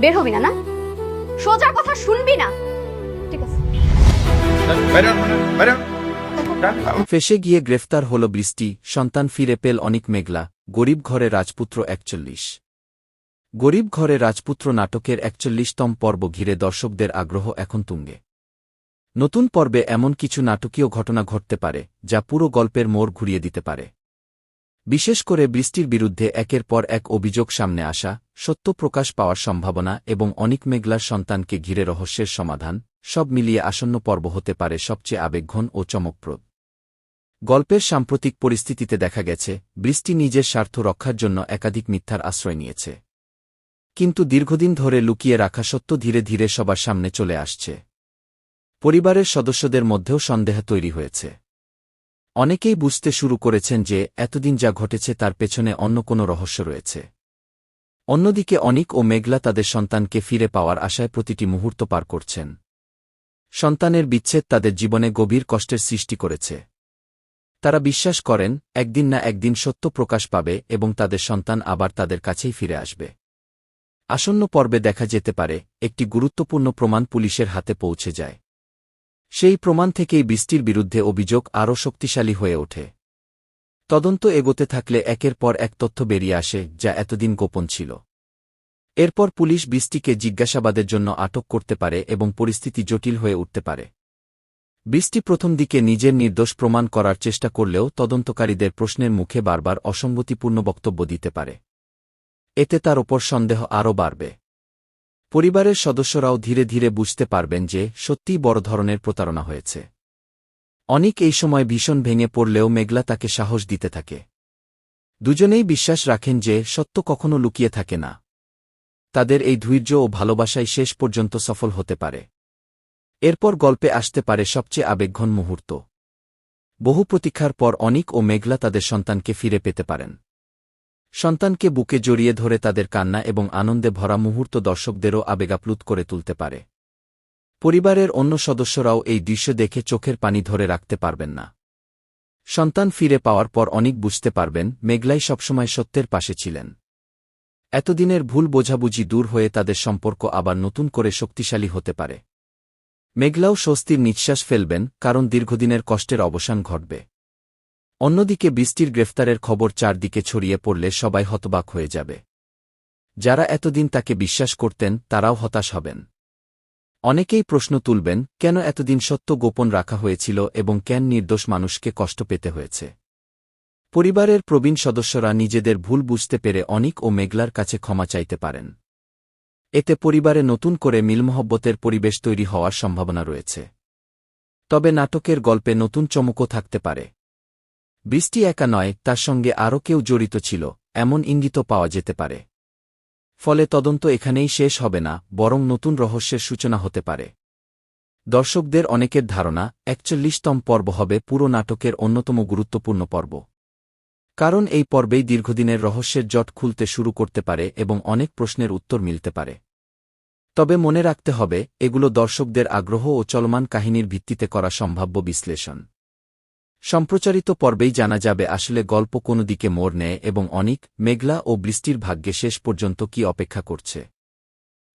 বের হবি না? না, সোজা কথা শুনবি না? ঠিক আছে। ফেঁসে গিয়ে গ্রেফতার হল বৃষ্টি, সন্তান ফিরে পেল অনিক মেঘলা। গরিব ঘরে রাজপুত্র ৪১। গরিব ঘরে রাজপুত্র নাটকের ৪১তম পর্ব ঘিরে দর্শকদের আগ্রহ এখন তুঙ্গে। নতুন পর্বে এমন কিছু নাটকীয় ঘটনা ঘটতে পারে যা পুরো গল্পের মোড় ঘুরিয়ে দিতে পারে। বিশেষ করে বৃষ্টির বিরুদ্ধে একের পর এক অভিযোগ সামনে আসা, সত্য প্রকাশ পাওয়ার সম্ভাবনা এবং অনিক মেঘলার সন্তানকে ঘিরে রহস্যের সমাধান, সব মিলিয়ে আসন্ন পর্ব হতে পারে সবচেয়ে আবেগঘন ও চমকপ্রদ। গল্পের সাম্প্রতিক পরিস্থিতিতে দেখা গেছে, বৃষ্টি নিজের স্বার্থ রক্ষার জন্য একাধিক মিথ্যার আশ্রয় নিয়েছে। কিন্তু দীর্ঘদিন ধরে লুকিয়ে রাখা সত্য ধীরে ধীরে সবার সামনে চলে আসছে। পরিবারের সদস্যদের মধ্যেও সন্দেহ তৈরি হয়েছে। অনেকেই বুঝতে শুরু করেছেন যে এতদিন যা ঘটেছে তার পেছনে অন্য কোনো রহস্য রয়েছে। অন্যদিকে অনিক ও মেঘলা তাদের সন্তানকে ফিরে পাওয়ার আশায় প্রতিটি মুহূর্ত পার করছেন। সন্তানের বিচ্ছেদ তাদের জীবনে গভীর কষ্টের সৃষ্টি করেছে। তারা বিশ্বাস করেন, একদিন না একদিন সত্য প্রকাশ পাবে এবং তাদের সন্তান আবার তাদের কাছেই ফিরে আসবে। আসন্ন পর্বে দেখা যেতে পারে, একটি গুরুত্বপূর্ণ প্রমাণ পুলিশের হাতে পৌঁছে যায়। সেই প্রমাণ থেকেই বৃষ্টির বিরুদ্ধে অভিযোগ আরও শক্তিশালী হয়ে ওঠে। তদন্ত এগোতে থাকলে একের পর এক তথ্য বেরিয়ে আসে যা এতদিন গোপন ছিল। এরপর পুলিশ বৃষ্টিকে জিজ্ঞাসাবাদের জন্য আটক করতে পারে এবং পরিস্থিতি জটিল হয়ে উঠতে পারে। বৃষ্টি প্রথম দিকে নিজের নির্দোষ প্রমাণ করার চেষ্টা করলেও তদন্তকারীদের প্রশ্নের মুখে বারবার অসঙ্গতিপূর্ণ বক্তব্য দিতে পারে। এতে তার ওপর সন্দেহ আরও বাড়বে। পরিবারের সদস্যরাও ধীরে ধীরে বুঝতে পারবেন যে সত্যিই বড় ধরনের প্রতারণা হয়েছে। অনিক এই সময় ভীষণ ভেঙে পড়লেও মেঘলা তাকে সাহস দিতে থাকে। দুজনেই বিশ্বাস রাখেন যে সত্য কখনো লুকিয়ে থাকে না। তাদের এই ধৈর্য ও ভালোবাসাই শেষ পর্যন্ত সফল হতে পারে। এরপর গল্পে আসতে পারে সবচেয়ে আবেগঘন মুহূর্ত। বহু প্রতীক্ষার পর অনিক ও মেঘলা তাদের সন্তানকে ফিরে পেতে পারেন। সন্তানকে বুকে জড়িয়ে ধরে তাদের কান্না এবং আনন্দে ভরা মুহূর্ত দর্শকদেরও আবেগাপ্লুত করে তুলতে পারে। পরিবারের অন্য সদস্যরাও এই দৃশ্য দেখে চোখের পানি ধরে রাখতে পারবেন না। সন্তান ফিরে পাওয়ার পর অনিক বুঝতে পারবেন, মেঘলাই সবসময় সত্যের পাশে ছিলেন। এতদিনের ভুল বোঝাবুঝি দূর হয়ে তাদের সম্পর্ক আবার নতুন করে শক্তিশালী হতে পারে। মেঘলাও স্বস্তির নিঃশ্বাস ফেলবেন, কারণ দীর্ঘদিনের কষ্টের অবসান ঘটবে। অন্যদিকে বৃষ্টির গ্রেফতারের খবর চারদিকে ছড়িয়ে পড়লে সবাই হতবাক হয়ে যাবে। যারা এতদিন তাকে বিশ্বাস করতেন তারাও হতাশ হবেন। অনেকেই প্রশ্ন তুলবেন, কেন এতদিন সত্য গোপন রাখা হয়েছিল এবং কেন নির্দোষ মানুষকে কষ্ট পেতে হয়েছে। পরিবারের প্রবীণ সদস্যরা নিজেদের ভুল বুঝতে পেরে অনিক ও মেঘলার কাছে ক্ষমা চাইতে পারেন। এতে পরিবারে নতুন করে মিলমহব্বতের পরিবেশ তৈরি হওয়ার সম্ভাবনা রয়েছে। তবে নাটকের গল্পে নতুন চমকও থাকতে পারে। বৃষ্টি একা নয়, তার সঙ্গে আরও কেউ জড়িত ছিল, এমন ইঙ্গিতও পাওয়া যেতে পারে। ফলে তদন্ত এখানেই শেষ হবে না, বরং নতুন রহস্যের সূচনা হতে পারে। দর্শকদের অনেকের ধারণা ৪১তম পর্ব হবে পুরো নাটকের অন্যতম গুরুত্বপূর্ণ পর্ব। কারণ এই পর্বেই দীর্ঘদিনের রহস্যের জট খুলতে শুরু করতে পারে এবং অনেক প্রশ্নের উত্তর মিলতে পারে। তবে মনে রাখতে হবে, এগুলো দর্শকদের আগ্রহ ও চলমান কাহিনীর ভিত্তিতে করা সম্ভাব্য বিশ্লেষণ। সম্প্রচারিত পর্বেই জানা যাবে আসলে গল্প কোন দিকে মোড় নেয় এবং অনিক, মেঘলা ও বৃষ্টির ভাগ্যে শেষ পর্যন্ত কি অপেক্ষা করছে।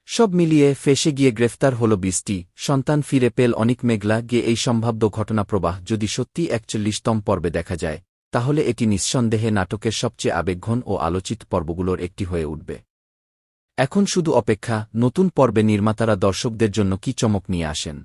সব মিলিয়ে ফেঁসে গিয়ে গ্রেফতার হল বৃষ্টি, সন্তান ফিরে পেল অনিক, মেঘলা গিয়ে এই সম্ভাব্য ঘটনাপ্রবাহ যদি সত্যি ৪১তম পর্বে দেখা যায়, তাহলে এটি নিঃসন্দেহে নাটকের সবচেয়ে আবেগঘন ও আলোচিত পর্বগুলোর একটি হয়ে উঠবে। এখন শুধু অপেক্ষা, নতুন পর্বে নির্মাতারা দর্শকদের জন্য কি চমক নিয়ে আসেন।